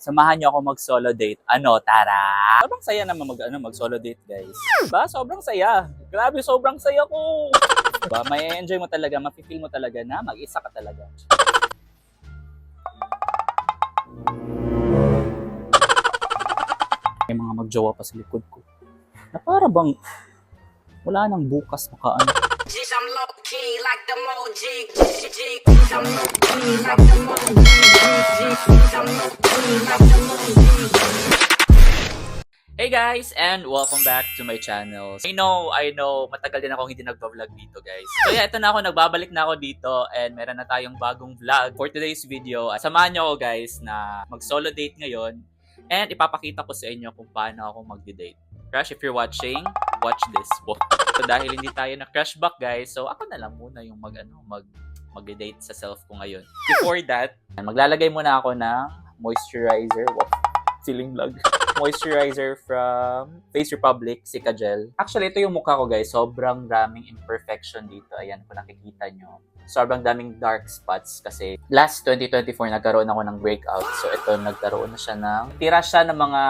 Samahan niyo ako mag-solo date. Ano, tara! Sobrang saya naman mag-solo date, guys. Diba? Sobrang saya. Grabe, sobrang saya ko. Diba? May enjoy mo talaga, mafe-feel mo talaga na mag-isa ka talaga. May mga magjowa pa sa likod ko. Na para bang wala nang bukas makaano. I'm low key like the Moji. I'm low key like the Moji. I'm low key like the Moji. Hey guys, and welcome back to my channel. I know, matagal din akong hindi nagpa-vlog dito, guys. So yeah, ito na ako, nagbabalik na ako dito and meron na tayong bagong vlog for today's video. Samahan niyo ako, guys, na mag-solo date ngayon and ipapakita ko sa inyo kung paano ako mag-date. Crush, if you're watching, watch this. So dahil hindi tayo na crush back, guys, so ako na lang muna yung mag-date sa self ko ngayon. Before that, maglalagay muna ako ng moisturizer. Wow, ceiling vlog. Moisturizer from Face Republic, Cica Gel. Actually, ito yung mukha ko, guys. Sobrang daming imperfection dito. Ayan, kung nakikita nyo. Sobrang daming dark spots kasi last 2024 nagkaroon ako ng breakout. So ito, nagkaroon na siya tira siya ng mga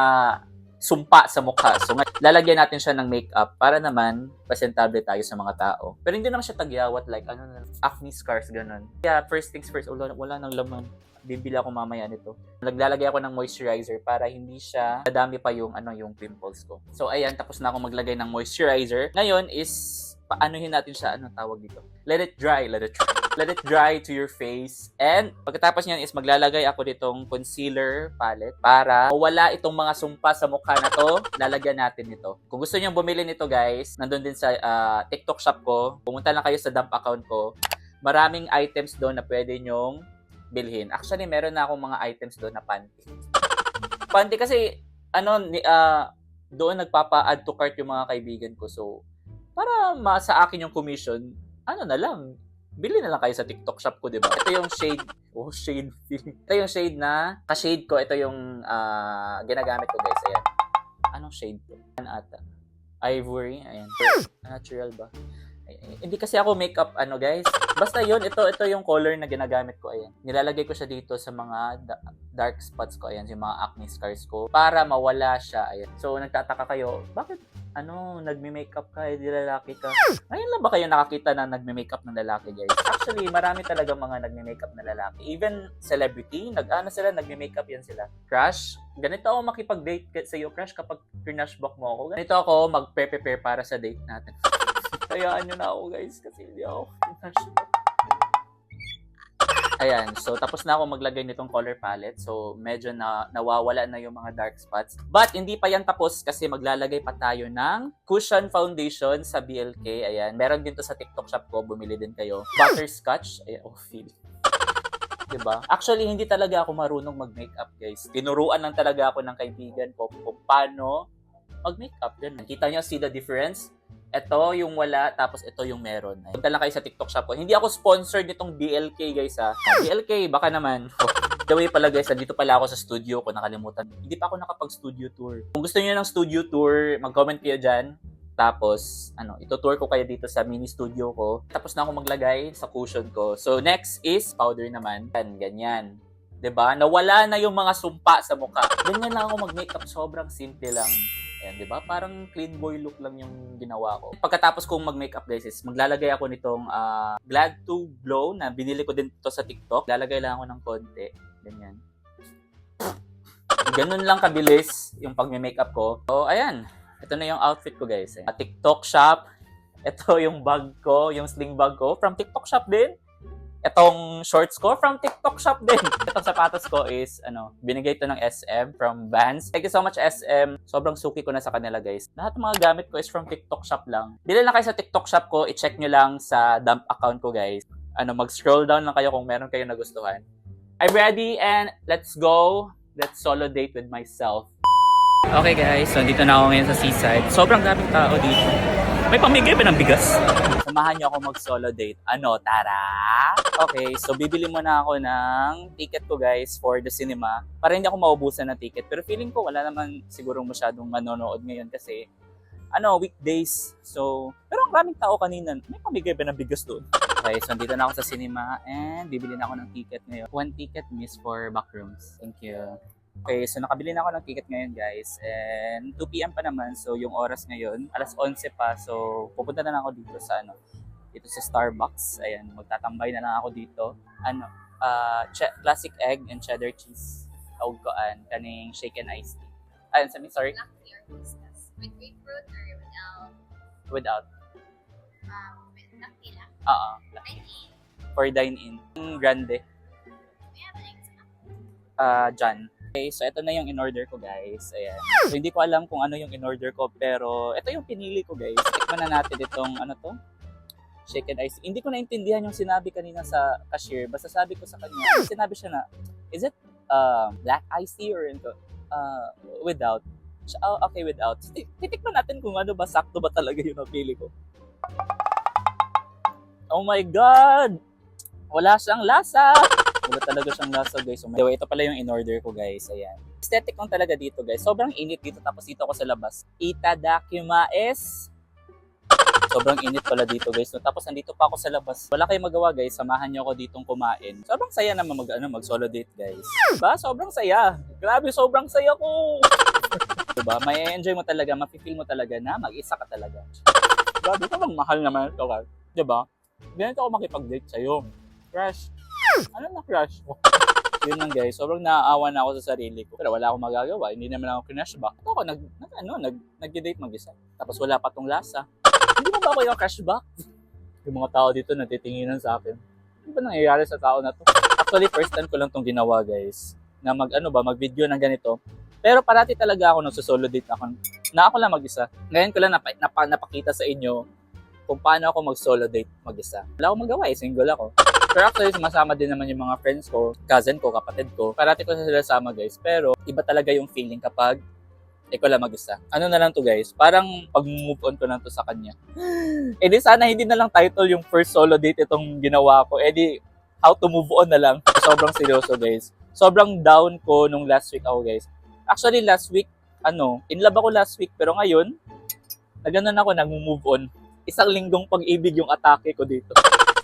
sumpa sa mukha. So lalagyan natin siya ng makeup para naman presentable tayo sa mga tao. Pero hindi naman siya tagyawat like acne scars, ganun. Yeah, first things first, wala nang laman. Bibili ako mamaya nito. Naglalagay ako ng moisturizer para hindi siya nadami pa yung pimples ko. So ayan, tapos na ako maglagay ng moisturizer. Ngayon is paanuhin natin siya, tawag dito? Let it dry to your face. And pagkatapos niyan is maglalagay ako ditong concealer palette para mawala itong mga sumpa sa mukha na to. Lalagyan natin nito. Kung gusto niyo bumili nito, guys, nandun din sa TikTok shop ko. Pumunta lang kayo sa dump account ko. Maraming items doon na pwede nyong bilhin. Actually, meron na akong mga items doon na panty. Panty kasi, doon nagpapa-add to cart yung mga kaibigan ko. So, para sa akin yung commission, bili na lang kayo sa TikTok shop ko, diba? Ito yung shade. Oh, shade. Ito yung shade na, ka-shade ko. Ito yung ginagamit ko, guys. Ayan. Anong shade to? Ivory. Ayan. Natural ba? Hindi kasi ako makeup guys. Basta yun, ito yung color na ginagamit ko. Ayan. Nilalagay ko siya dito sa mga dark spots ko. Ayan, yung mga acne scars ko. Para mawala siya. Ayan. So, nagtataka kayo, bakit nagme-makeup ka, di lalaki ka? Ngayon lang ba kayo nakakita na nagme-makeup ng lalaki, guys? Actually, marami talaga mga nagme-makeup na lalaki. Even celebrity, nagme-makeup yan sila. Crush, ganito ako makipag-date sa iyo, crush, kapag crush-back mo ako. Ganito ako mag-prepare para sa date natin. Hayaan nyo na ako, guys, kasi hindi ako crush-back. Ayan, so tapos na ako maglagay nitong color palette. So medyo nawawala na yung mga dark spots. But hindi pa yan tapos kasi maglalagay pa tayo ng cushion foundation sa BLK. Ayan, meron din to sa TikTok shop ko, bumili din kayo. Butterscotch. Ayan, feel. Diba? Actually, hindi talaga ako marunong mag-makeup, guys. Tinuruan lang talaga ako ng kaibigan ko kung paano mag-makeup. Ganun. Kita nyo, see the difference? Ito yung wala, tapos ito yung meron. Punta lang kayo sa TikTok shop ko. Hindi ako sponsored nitong BLK, guys, ha. BLK, baka naman. The way pala, guys, dito pala ako sa studio ko, nakalimutan. Hindi pa ako nakapag-studio tour. Kung gusto niyo ng studio tour, mag-comment kayo dyan. Tapos, ito-tour ko kayo dito sa mini studio ko. Tapos na ako maglagay sa cushion ko. So, next is powder naman. Ganyan. 'Di ba? Nawala na yung mga sumpa sa mukha. Ganyan lang ako mag-makeup. Sobrang simple lang. Ayan, 'di ba? Parang clean boy look lang yung ginawa ko. Pagkatapos kong mag-makeup, guys, is maglalagay ako nitong Glad to Glow na binili ko din ito sa TikTok. Lalagay lang ako ng konti. Ganyan. Ganun lang kabilis yung pag-makeup ko. So, ayan. Ito na yung outfit ko, guys. TikTok shop. Ito yung bag ko, yung sling bag ko from TikTok shop din. Itong shorts ko from TikTok shop din. Itong sapatos ko is, binigay ito ng SM from Vans. Thank you so much, SM. Sobrang suki ko na sa kanila, guys. Lahat ng mga gamit ko is from TikTok shop lang. Bili lang kayo sa TikTok shop ko. I-check nyo lang sa dump account ko, guys. Mag-scroll down lang kayo kung meron kayo nagustuhan. I'm ready and let's go. Let's solo date with myself. Okay, guys. So, dito na ako ngayon sa seaside. Sobrang daming tao dito. May pamigay ba ng bigas? Samahan niyo ako mag-solo date. Tara! Okay, so bibili muna ako ng ticket ko, guys, for the cinema. Para hindi ako maubusan ng ticket. Pero feeling ko wala naman sigurong masyadong manonood ngayon kasi, weekdays. So, pero ang daming tao kanina. May pamigay ba ng bigas doon? Okay, so dito na ako sa cinema and bibili na ako ng ticket ngayon. 1 ticket, miss, for backrooms. Thank you. Okay, so nakabili na ako ng ticket ngayon guys. And 2 p.m. pa naman. So yung oras ngayon, alas 11 pa. So pupunta na lang ako dito sa dito sa Starbucks. Ayan, magtatambay na lang ako dito. Classic egg and cheddar cheese. Tawag ko kaning shaken iced tea. Ayun, sorry. Black tea or hibiscus. With grapefruit or without? Without. With black tea lang. Black I tea. tea. For dine-in. Grande. We have an egg. John. Okay, so ito na yung in-order ko guys. Ayan. So hindi ko alam kung ano yung in-order ko pero ito yung pinili ko guys. Tikman na natin itong shaken ice. Hindi ko naintindihan yung sinabi kanina sa cashier. Basta sabi ko sa kanya, sinabi siya na, is it black iced tea or without? Okay, without. Titikman natin kung ano ba, sakto ba talaga yung napili ko. Oh my God! Wala siyang lasa! Wala talaga siyang lasa guys. So, ito pala yung in-order ko guys. Ayan. Aesthetic lang talaga dito guys. Sobrang init dito tapos dito ako sa labas. Itadakimaes. Sobrang init pala dito guys. No, tapos nandito pa ako sa labas. Wala kayong magawa guys. Samahan niyo ako ditong kumain. Sobrang saya naman mag-solo date guys. Diba? Sobrang saya. Grabe, sobrang saya ko. Diba? May enjoy mo talaga. Mapifeel mo talaga na mag-isa ka talaga. Grabe, sobrang mahal naman ito guys. Diba? Ganito ako makipag-date sa'yo. Crush. Ano na crush mo? Yun lang guys, sobrang naaawa na ako sa sarili ko. Pero wala akong magagawa, hindi naman ako crush back. Ito ako, nag-date mag-isa. Tapos wala pa tong lasa. Hindi mo ba ako yung crush back? Yung mga tao dito natitinginan sa akin. Ano ba nangyayari sa tao na to? Actually, first time ko lang tong ginawa guys. Na mag-video ng ganito. Pero parati talaga ako nagsusolo date ako. Na ako lang mag-isa. Ngayon ko lang napakita sa inyo kung paano ako mag-solo date mag-isa. Wala akong magawa single ako. Pero actually, sumasama din naman yung mga friends ko, cousin ko, kapatid ko. Parati ko sila sama guys. Pero iba talaga yung feeling kapag ikaw lang mag-isa. Ano na lang to guys, parang pag-move on ko lang to sa kanya. Di sana hindi na lang title yung first solo date itong ginawa ko. Di how to move on na lang. Sobrang seryoso guys. Sobrang down ko nung last week ako guys. Actually last week, in love ako last week. Pero ngayon, ako, nag-move on. Isang linggong pag-ibig yung atake ko dito.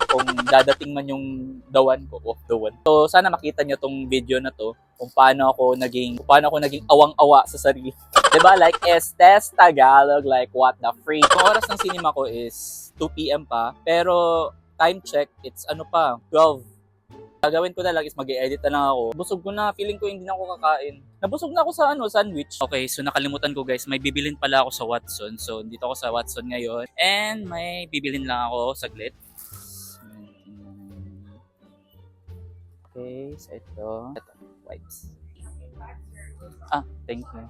Kung dadating man yung dawan ko, off the one. So, sana makita nyo tong video na to, kung paano ako naging awang-awa sa sarili. Diba? Like, Estes Tagalog, like, what the freak. Yung oras ng cinema ko is 2 p.m. pa, pero time check, it's 12. Gagawin ko na lang is mag-i-edit na lang ako. Busog ko na, feeling ko hindi na ako kakain. Nabusog na ako sa sandwich. Okay, so nakalimutan ko guys, may bibilin pala ako sa Watson. So, dito ako sa Watson ngayon. And may bibilin lang ako saglit. Okay, so ito, wipes. Thank you.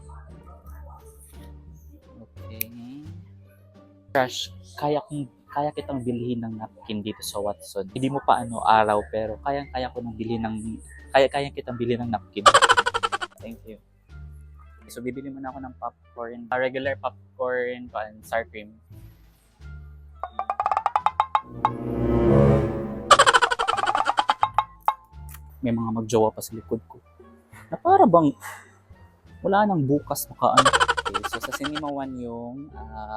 Okay. Crush, kaya kitang bilhin ng napkin dito sa Watson. Hindi mo pa araw, pero kaya kitang bilhin ng napkin. Thank you. So, bibili muna ako ng popcorn. Regular popcorn and sour cream. May mga magjowa pa sa likod ko. Na para bang wala nang bukas Okay, so sa Cinema 1 yung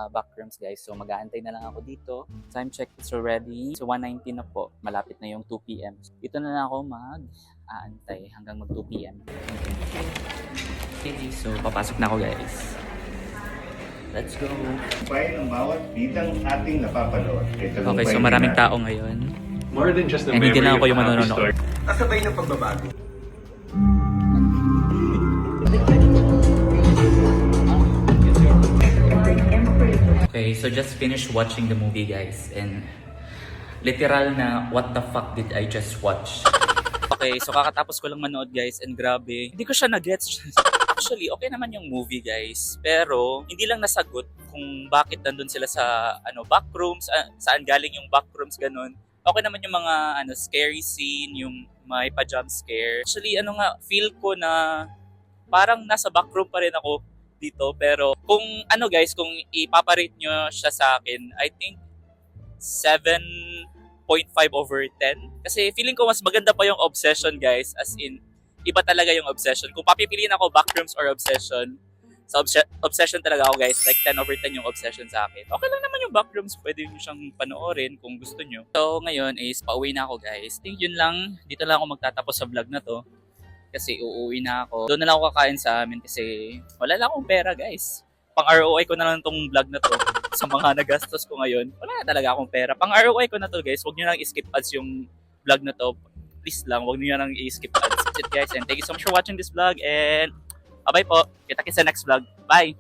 backrooms guys. So mag-aantay na lang ako dito. Time check is already. So 1:19 na po. Malapit na yung 2 p.m. Dito na lang ako mag-aantay hanggang mag 2 p.m. Okay, so papasok na ako guys. Let's go. Tagumpay ng bawat bidang ating napapanood. Okay, so maraming tao ngayon. More than just a And memory hindi lang ako of yung a happy manonood. story. Kasabay ng pagbabago. Okay, so just finished watching the movie guys and literal na what the fuck did I just watch? Okay, so kakatapos ko lang manood guys and grabe, hindi ko siya na-gets. Actually, okay naman yung movie guys, pero hindi lang nasagot kung bakit nandun sila sa backrooms, saan galing yung backrooms ganun. Okay naman yung mga scary scene, yung may pa-jump scare. Actually, feel ko na parang nasa backroom pa rin ako dito. Pero kung guys, kung ipaparate nyo siya sa akin, I think 7.5/10. Kasi feeling ko mas maganda pa yung Obsession guys. As in, iba talaga yung Obsession. Kung papipiliin ako backrooms or Obsession, sa Obsession talaga ako guys. Like 10/10 yung Obsession sa akin. Okay lang naman yung backrooms. Pwede nyo siyang panoorin kung gusto nyo. So ngayon is pauwi na ako guys. Think yun lang. Dito lang ako magtatapos sa vlog na to. kasi uuwi na ako. Doon na lang ako kakain sa amin kasi wala lang akong pera, guys. Pang ROI ko na lang tong vlog na to sa mga nagastos ko ngayon. Wala na talaga akong pera. Pang ROI ko na to, guys. Huwag niyo lang i-skip ads yung vlog na to. Please lang, huwag niyo lang i-skip ads. That's it, guys. And thank you so much for watching this vlog and bye-bye po. Kita-kits sa next vlog. Bye!